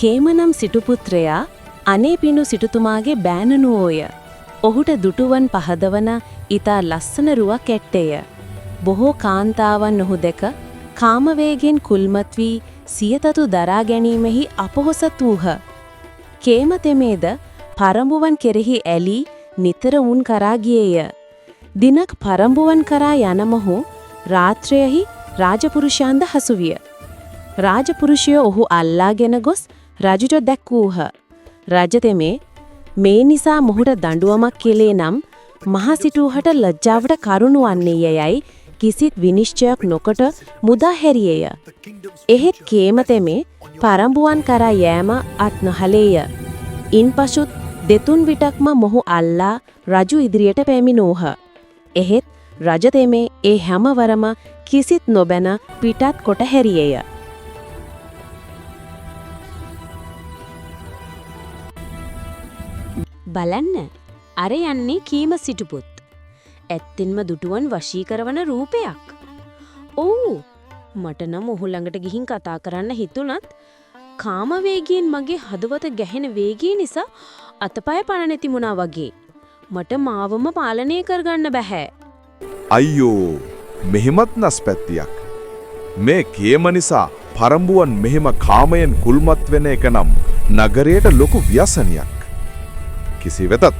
කේමනම් සිටුපුත්‍රයා අනේපිඬු සිටුතුමාගේ බෑණනුවෝය. ඔහුට දුටුවන් පහදවන ඊතා ලස්සන රුවක් ඇත්තේය. බොහෝ කාන්තාවන් ඔහු දැක කාමවේගෙන් කුල්මත් වී සියතතු දරා ගැනීමෙහි අපොහොසත් වූහ. කේමතෙමේද පරඹුවන් කෙරෙහි ඇලී නිතර උන් කරා ගියේය. දිනක් පරඹුවන් කරා යන මොහු රාත්‍රයෙහි රාජපුරුෂයන්ද හසුවිය. රාජපුරුෂය ඔහු අල්ලාගෙන ගොස් රජුට දැක්වූහ. රජතෙමේ මේ නිසා මොහුට දඬුවමක් කෙලේ නම් මහසිටුහට ලැජ්ජාවට කරුණු වන්නේ යයි කිසිත් විනිශ්චයක් නොකොට මුදා හැරියේය. එහෙත් කේමතෙමේ පරඹුවන් කරා යෑම අත් නොහලේය. ඉන්පසුත් දෙතුන් විටක්ම මොහු අල්ලා රජු ඉදිරියට පැමිණෝහ. එහෙත් රජතෙමේ ඒ හැමවරම කිසිත් නොබැන පිටත් කොට හැරියේය. බලන්න අර යන්නේ කීම සිටුපුත්. ඇත්තෙන්ම දුටුවන් වශී කරවන රූපයක්. ඔව් මට නම් ඔහු ළඟට ගිහින් කතා කරන්න හිතුණත් කාම වේගයෙන් මගේ හදවත ගැහෙන වේගය නිසා අතපය පණ නැති වුණා වගේ. මට මාවම පාලනය කරගන්න බෑ. අයියෝ මෙහෙමත් නැස්පැත්තියක්. මේ කේම නිසා පරඹුවන් මෙහෙම කාමයෙන් කුල්මත් වෙන එක නම් නගරයට ලොකු ව්‍යසනයක්. කිසි වෙතත්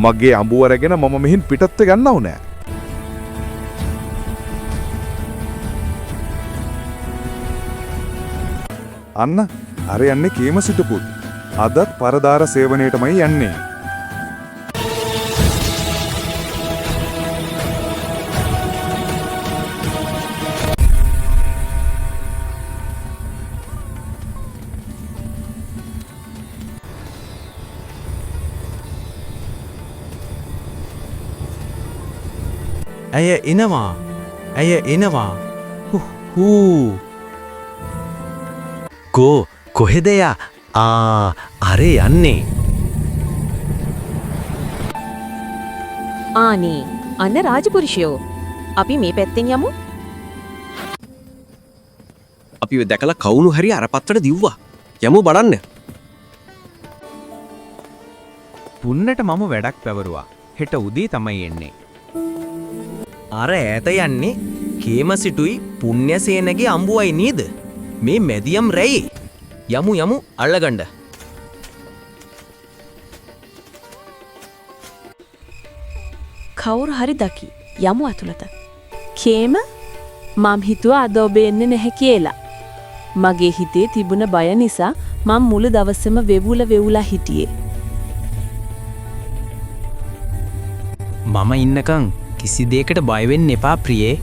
මගේ අඹුවරගෙන මම මෙහින් පිටත්ව ගන්නව නෑ. අන්න අර යන්නේ කේම සිටුපුත්. අදත් පරදාර සේවනයේටමයි යන්නේ. ඇය එනවා. ඇය එනවා. හූ. කොහෙද යා? අරේ යන්නේ. ආනේ අන්න රාජපුරුෂයෝ. අපි මේ පැත්තෙන් යමු. අපිව දැකලා කවුණු හරි අර පත්තට දිව්වා. යමු බලන්න. පුන්නට මම වැඩක් පැවරුවා. හෙට උදේ තමයි එන්නේ. අර ඈත යන්නේ කේමසිටුයි පුණ්‍යසේනගේ අඹුවයි නේද? මේ මැදියම් රැයි. යමු අල්ලගන්න. කවුරු හරි දකි. යමු අතුලත. කේම මම හිතුවා අද ඔබ එන්නේ නැහැ කියලා. මගේ හිතේ තිබුණ බය නිසා මම මුළු දවසේම වෙවුලා හිටියේ. මම ඉන්නකම් කිසි දෙයකට බය වෙන්න එපා ප්‍රියේ.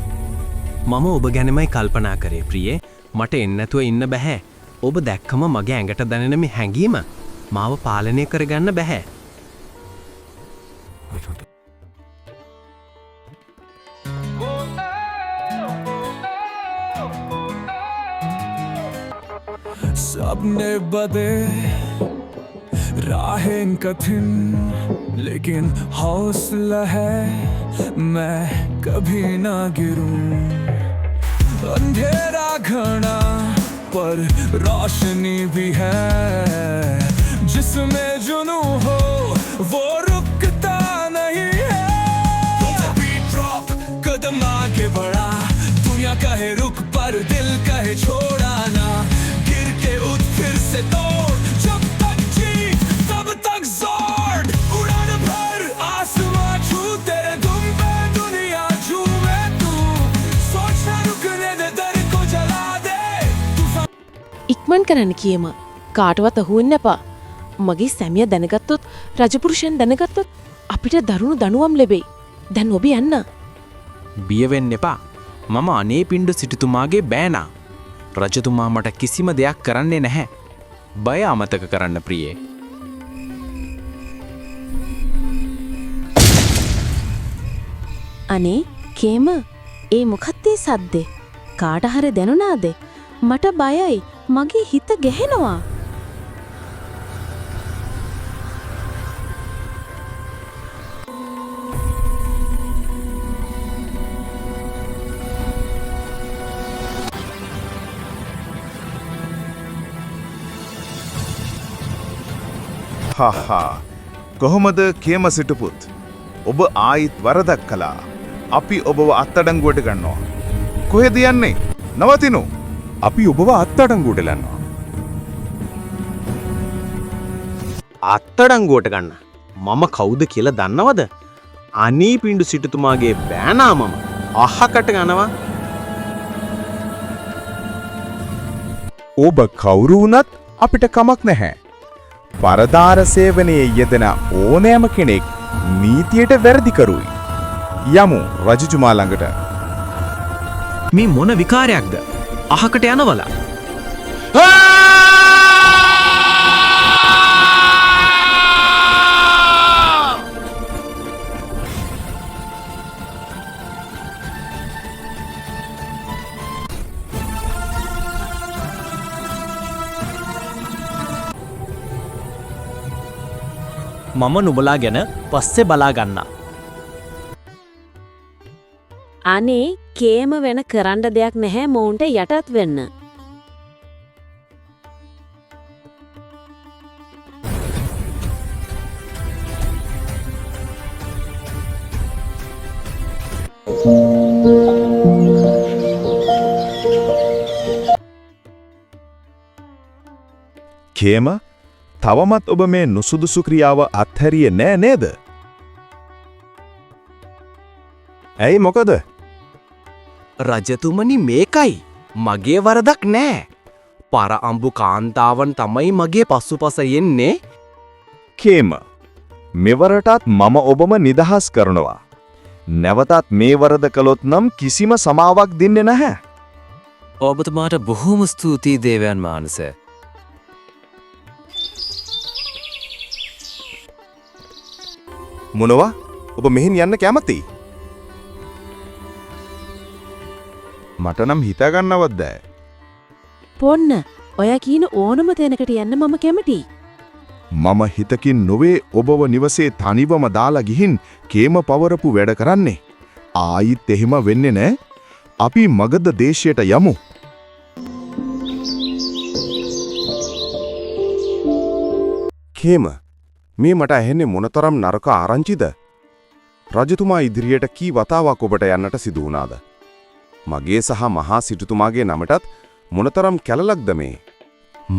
මම ඔබ ගැනමයි කල්පනා කරේ ප්‍රියේ. මට එන්න නැතුව ඉන්න බෑ. ඔබ දැක්කම මගේ ඇඟට දැනෙන මේ හැඟීම මාව පාලනය කරගන්න බෑ. सपने बदे राहें कठिन लेकिन हौसला है मैं कभी ना गिरूं अंधेरा घना पर रोशनी भी है जिसमें जुनून हो वो रुकता नहीं है बीट ड्रॉप कदम आगे बढ़ा दुनिया कहे रुक पर दिल कहे छोड़ा ना गिर के उठ फिर से तोड़ जब तक जी तब तक जोर उड़ान भर आसमां छू तेरे दुम पे दुनिया झूमे तू सोचना रुकने दे दर को जला दे ඉක්මන් කරන්න කියම. කාටවත් අහුවෙන්න එපා. මගේ සැමියා දැනගත්තොත් රජපුරුෂයන් දැනගත්තොත් අපිට දරුණු දඬුවම් ලැබෙයි. දැන් ඔබ යන්න. බිය වෙන්න එපා. මම අනේපිඬු සිටුතුමාගේ බෑනා. රජතුමා මට කිසිම දෙයක් කරන්නේ නැහැ. බය අමතක කරන්න ප්‍රියේ. අනේ කේම ඒ මොකක්ද ඒ සද්දේ? කාට හරි දැනුණාද? මට බයයි. මගේ හිත ගැහෙනවා. අහහා කොහොමද කේම සිටුපුත් ඔබ ආයිත් වරදක් කළා අපි ඔබව අත්අඩංගුවට ගන්නවා කොහෙද යන්නේ නවතිනු අපි ඔබව අත්අඩංගුවට ලන්නවා. අත්තඩංගුවට ගන්න. මම කවුද කියලා දන්නවද? අනී පිඬු සිටුතුමාගේ බෑනා මම. අහකට යනවා. ඔබ කවුරු වුණත් අපිට කමක් නැහැ. පරදාර සේවනයේ යෙදෙන ඕනෑම කෙනෙක් නීතියට වැරදිකරුයි. යමු රජතුමා ළඟට. මේ මොන විකාරයක්ද? අහකට යනවලා. මම නුබලා ගැන පස්සේ බලා ගන්නා. අනේ කේම වෙන කරන්න දෙයක් නැහැ මොවුන්ට යටත් වෙන්න. කේම තවමත් ඔබ මේ නුසුදුසු ක්‍රියාව අත්හැරියේ නෑ නේද? ඇයි මොකද? රජතුමනි මේකයි. මගේ වරදක් නෑ. පර අඹු කාන්තාවන් තමයි මගේ පසුපස එන්නේ. කේම මෙවරටත් මම ඔබම නිදහස් කරනවා. නැවතත් මේ වරද කළොත් නම් කිසිම සමාවක් දෙන්නේ නැහැ. ඔබතුමාට බොහෝම ස්තුතියි දේවයන් වහන්සේ. මොනවා? ඔබ මෙහෙන් යන්න කැමතියි? මට නම් හිතා ගන්නවත් බෑ. පොන්න ඔයා කියන ඕනම තැනකට යන්න මම කැමතියි. මම හිතකින් නොවේ ඔබව නිවසේ තනිවම දාලා ගිහින් කේම පවරපු වැඩ කරන්නේ. ආයිත් එහෙම වෙන්නේ නෑ. අපි මගධ දේශයට යමු. කේම මේ මට ඇහෙන්නේ මොනතරම් නරක ආරංචිද? රජතුමා ඉදිරියට කී වතාවක් ඔබට යන්නට සිදු වුණාද? මගේ සහ මහා සිටුතුමාගේ නමටත් මොනතරම් කැලලක්ද මේ?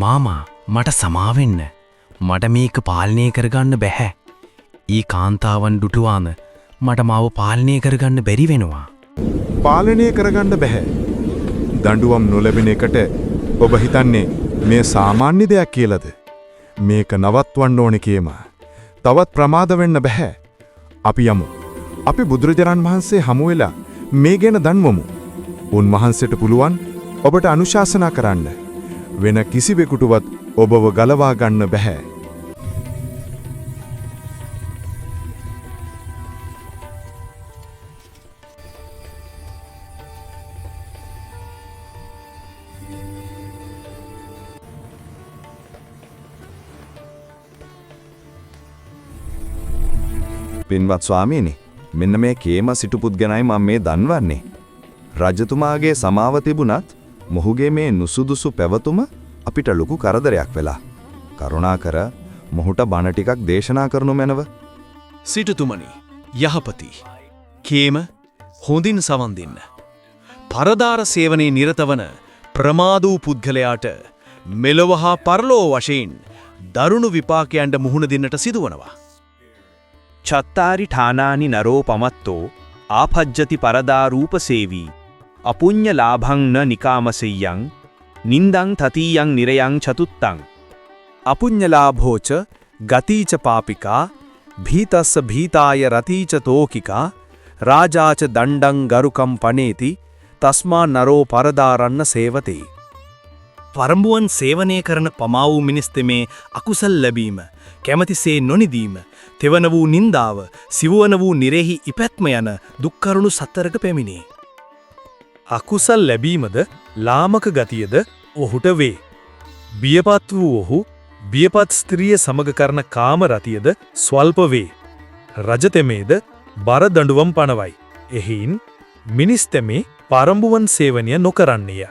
මාමා මට සමාවෙන්න. මට මේක පාලනය කරගන්න බැහැ. ඊ කාන්තාවන් දුටුවාම මට මාව පාලනය කරගන්න බැරි වෙනවා. පාලනය කරගන්න බැහැ. දඬුවම් නොලැබෙන එකට ඔබ හිතන්නේ මේ සාමාන්‍ය දෙයක් කියලාද? මේක නවත්වන්න ඕනේ කේම. තවත් ප්‍රමාද වෙන්න බෑ. අපි යමු. අපි බුදුරජාණන් වහන්සේ හමු වෙලා මේ ගැන දන්වමු. උන්වහන්සේට පුළුවන් ඔබට අනුශාසනා කරන්න. වෙන කිසිවෙකුටවත් ඔබව ගලවා ගන්න බෑ. පින්වත් ස්වාමීනි, මෙන්න මේ කේම සිටුපුත් ගැනයි මම මේ දන්වන්නේ. රජතුමාගේ සමාව තිබුණත් මොහුගේ මේ නුසුදුසු පැවතුම අපිට ලොකු කරදරයක් වෙලා. කරුණාකර මොහුට බණ ටිකක් දේශනා කරනු මැනව. සිටුතුමනි, යහපති. කේම හොඳින් සවන් දෙන්න. පරදාර සේවනයේ නිරතවන ප්‍රමාද වූ පුද්ගලයාට මෙලොව හා පරලෝ වශයෙන් දරුණු විපාකයන්ට මුහුණ දෙන්නට සිදුවනවා. චත්තාරි ඨානානි නරෝ පමත්තෝ ආපජ්ජති පරදා රූපසේවී අපුඤ්ඤ ලාභං න නිකාමසෙය්‍යං නින්දං තතියං නිරයං චතුත්තං අපුඤ්ඤලාභෝච ගතිච පාපිකා භීතස්ස භීතාය රතිච තෝකිකා රාජාච දණ්ඩං ගරුකම් පනේති තස්මා නරෝ පරදාරන්න සේවතේ. පරඹුවන් සේවනය කරන පමා වූ මිනිස්තෙමේ අකුසල් ලැබීම, කැමැතිසේ නොනිදීම, තෙවන වූ නින්දාව, සිවුවන වූ නිරෙහි ඉපැත්ම යන දුක්කරුණු සතරක පැමිණේ. අකුසල් ලැබීමද ලාමක ගතියද ඔහුට වේ. බියපත් වූ ඔහු බියපත් ස්ත්‍රිය සමග කරන කාම රතියද ස්වල්ප වේ. රජතෙමේද බර දඬුවම් පනවයි. එහින් මිනිස්තෙමේ පරඹුවන් සේවනය නොකරන්නේය.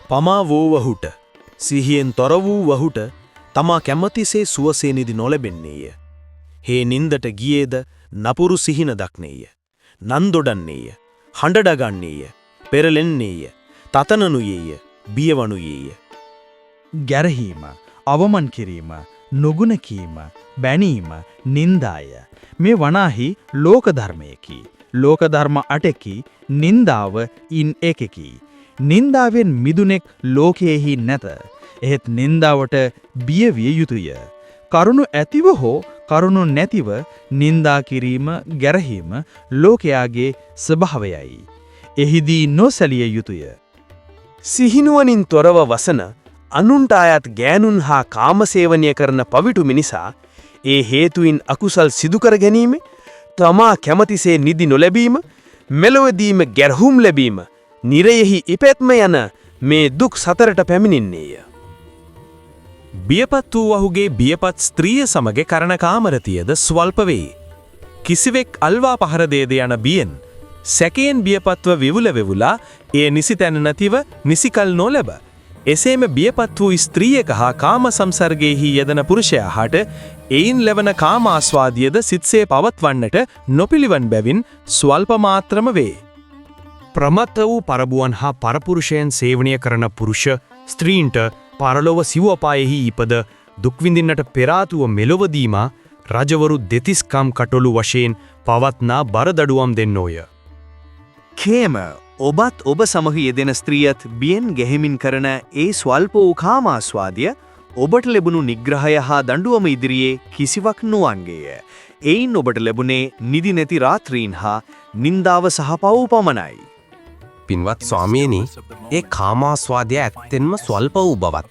පමා වූ වහුට, සිහියෙන් තොර වූ වහුට තමා කැමතිසේ සුවසේ නිදි නොලැබෙන්නේය. හේ නින්දට ගියේද නපුරු සිහින දක්නේය. නන්දොඩන්නේය, හඬඩගන්නේය, පෙරලෙන්නේය, තතනනුයේය, බියවනුයේය. ගැරහීම, අවමන් කිරීම, නොගුණ කීම, බැනීම, නින්දාය. මේ වනාහි ලෝක ධර්මයකි. ලෝක ධර්ම 8කි, නින්දාව ඉන් එකකි. නින්දාවෙන් මිදුනෙක් ලෝකයේහි නැත. එහෙත් නින්දාවට බිය විය යුතුය. කරුණු ඇතිව හෝ කරුණු නැතිව නින්දා කිරීම, ගැරහීම ලෝකයාගේ ස්වභාවයයි. එහිදී නොසැලිය යුතුය. සිහිනුවනින් තොරව වසන අනුන්ට අයත් ගෑනුන් හා කාමසේවනය කරන පවිටු මිනිසා ඒ හේතුයින් අකුසල් සිදුකර ගැනීම, තමා කැමතිසේ නිදි නොලැබීම, මෙලොවදීම ගැරහුම් ලැබීම, නිරයෙහි ඉපැත්ම යන මේ දුක් සතරට පැමිණින්නේය. බියපත් වූ ඔහුගේ බියපත් ස්ත්‍රිය සමග කරන කාමරතියද ස්වල්ප වේ. කිසිවෙක් අල්වා පහර දේද යන බියෙන් සැකයෙන් බියපත්ව විවුල වෙවුලා එය නිසි තැන නැතිව නිසිකල් නොලැබ. එසේම බියපත් වූ ස්ත්‍රියක හා කාම සංසර්ගයෙහි යෙදෙන පුරුෂයා හට එයින් ලැබෙන කාමාස්වාදියද සිත්සේ පවත්වන්නට නොපිළිවන් බැවින් ස්වල්ප මාත්‍රම වේ. ප්‍රමත්ත වූ පරබුවන් හා පරපුරුෂයන් සේවනය කරන පුරුෂ ස්ත්‍රීන්ට පරලොව සිව් අපායෙහි ඉපද දුක්විඳින්නට පෙරාතුව මෙලොවදීමා රජවරු දෙතිස්කම් කටොළු වශයෙන් පවත්නා බරදඩුවම් දෙන්නෝය. කේම ඔබත් ඔබ සමග යෙදෙන ස්ත්‍රියත් බියෙන් ගැහෙමින් කරන ඒ ස්වල්ප වූ කාමාස්වාදිය ඔබට ලැබුණු නිග්‍රහය හා දඬුවම ඉදිරියේ කිසිවක් නොවන්ගේය. එයින් ඔබට ලැබුණේ නිදි නැති රාත්‍රීන් හා නින්දාව සහ පව් පමණයි. පින්වත් ස්වාමීනි, ඒ කාමාස්වාදය ඇත්තෙන්ම ස්වල්ප වූ බවත්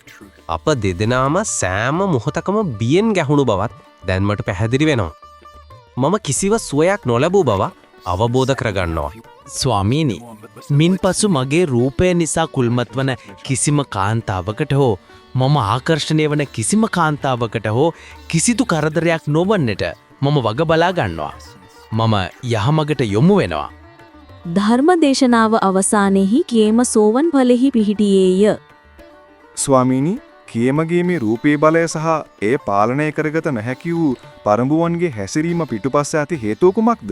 අප දෙදෙනාම සෑම මොහොතකම බියෙන් ගැහුණු බවත් දැන් මට පැහැදිලි වෙනවා. මම කිසිව සුවයක් නොලැබූ බව අවබෝධ කරගන්නවා. ස්වාමීනි, මින්පසු මගේ රූපය නිසා කුල්මත් වන කිසිම කාන්තාවකට හෝ මම ආකර්ෂණය වන කිසිම කාන්තාවකට හෝ කිසිදු කරදරයක් නොවන්නට මම වග බලා ගන්නවා. මම යහමගට යොමු වෙනවා. ධර්මදේශනාව අවසානයේහි කේම සෝවන් ඵලෙහි පිහිටියේය. ස්වාමීනි, කේමගේ මේ රූපේ බලය සහ එය පාලනය කරගත නොහැකි වූ පරඹුවන්ගේ හැසිරීම පිටුපස්ස ඇති හේතුව කුමක්ද?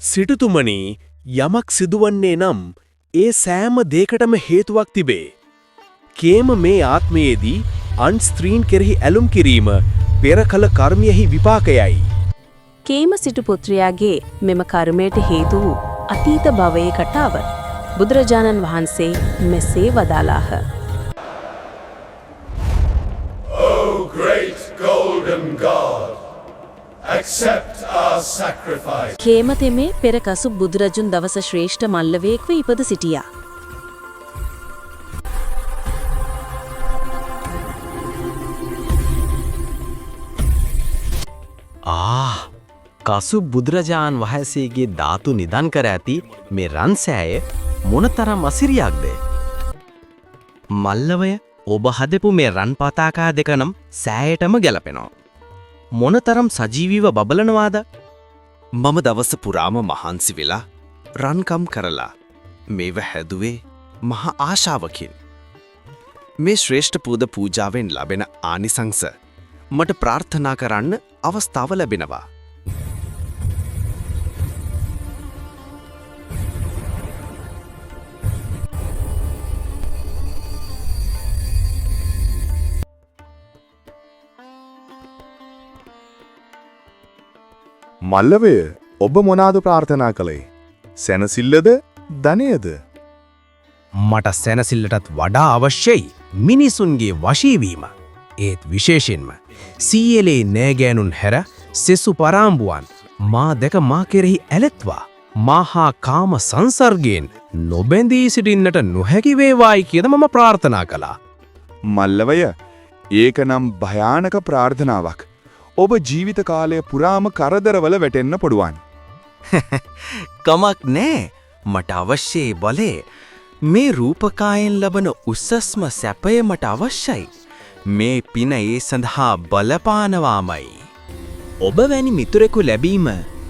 සිටුතුමනි, යමක් සිදුවන්නේ නම් ඒ සෑම දෙයකටම හේතුවක් තිබේ. කේම මේ ආත්මයේදී අන් ස්ත්‍රීන් කෙරෙහි ඇලුම් කිරීම පෙර කළ කර්මයෙහි විපාකයයි. කේම සිටු පුත්‍රයාගේ මෙම කර්මයට හේතු වූ අතීත භවයේ කතාව බුදුරජාණන් වහන්සේ මෙසේ වදාළාහ. O great golden God, accept our sacrifice. Khema තෙමේ පෙර කසු බුදුරජුන් දවස ශ්‍රේෂ්ඨ මල්ලවේක්ව ඉපද සිටියා. කසු බුදුරජාණන් වහන්සේගේ ධාතු නිදන් කර ඇති මේ රන්සෑය මොනතරම් අසිරියක්ද? මල්ලවය ඔබ හදපු මේ රන් පතාකා දෙක නම් සෑයටම ගැලපෙනවා. මොනතරම් සජීවීව බබලනවාද? මම දවස පුරාම මහන්සි වෙලා රන්කම් කරලා මේව හැදුවේ මහ ආශාවකින්. මේ ශ්‍රේෂ්ඨ පූද පූජාවෙන් ලැබෙන ආනිසංස මට ප්‍රාර්ථනා කරන්න අවස්ථාව ලැබෙනවා. මල්ලවය, ඔබ මොනාද ප්‍රාර්ථනා කළේ? සැනසිල්ලද, ධනයද? මට සැනසිල්ලටත් වඩා අවශ්‍යයි මිනිසුන්ගේ වශීවීම. ඒත් විශේෂයෙන්ම සීයලේ නෑගෑනුන් හැර සෙසු පරාම්බුවන් මා දැක මා කෙරෙහි ඇලෙත්වා මහා කාම සංසර්ගයෙන් නොබැඳී සිටින්නට නොහැකි වේවායි කියද මම ප්‍රාර්ථනා කළා. මල්ලවය, ඒක නම් භයානක ප්‍රාර්ථනාවක්. ඔබ ජීවිත කාලය පුරාම කරදරවල වැටෙන්න පුළුවන්. කමක් නෑ, මට අවශ්‍යයි බලේ. මේ රූපකායෙන් ලබන උස්සස්ම සැපය මට අවශ්‍යයි. මේ පින ඒ සඳහා බලපානවාමයි. ඔබ වැනි මිතුරෙකු ලැබීම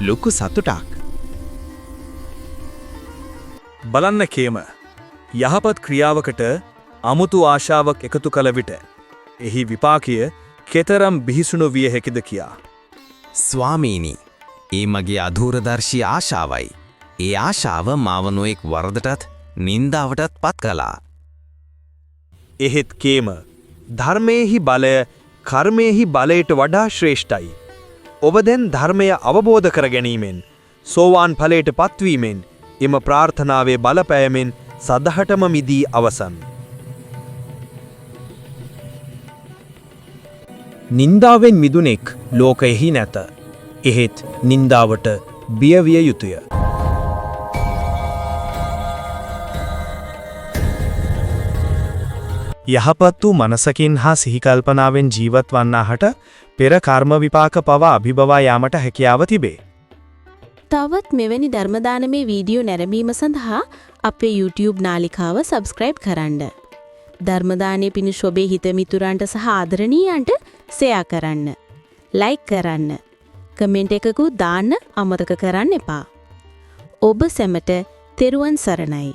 ලොකු සතුටක්. බලන්න කේම, යහපත් ක්‍රියාවකට අමුතු ආශාවක් එකතු කළ විට එහි විපාකය කෙතරම් බිහිසුණු විය හැකිද කියා. ස්වාමීනි, ඒ මගේ අධූරදර්ශී ආශාවයි. ඒ ආශාව මාව නොඑක් වරදටත් නින්දාවටත් පත් කළා. එහෙත් කේම ධර්මයේහි බලය කර්මයේහි බලයට වඩා ශ්‍රේෂ්ඨයි. ඔබ දැන් ධර්මය අවබෝධ කර ගැනීමෙන් සෝවාන් ඵලයට පත්වීමෙන් එම ප්‍රාර්ථනාවේ බලපෑමෙන් සදහටම මිදී අවසන්. නින්දාවෙන් මිදුනෙක් ලෝකයෙහි නැත. එහෙත් නින්දාවට බියවිය යුතුය. යහපත් වූ මනසකින් හා සිහිකල්පනාවෙන් ජීවත් වන්නාහට පෙර කර්ම විපාක පවා අභිබවා යාමට හැකියාව තිබේ. තවත් මෙවැනි ධර්මදානමේ වීඩියෝ නැරඹීම සඳහා අපේ YouTube නාලිකාව සබස්ක්‍රයිබ් කරන්න. ධර්මදානයේ පිණිස ඔබේ හිතමිතුරන්ට සහ ආදරණීයන්ට ෂෙයා කරන්න. ලයික් කරන්න. කමෙන්ට් එකකුත් දාන්න අමතක කරන්න එපා. ඔබ සැමට තෙරුවන් සරණයි.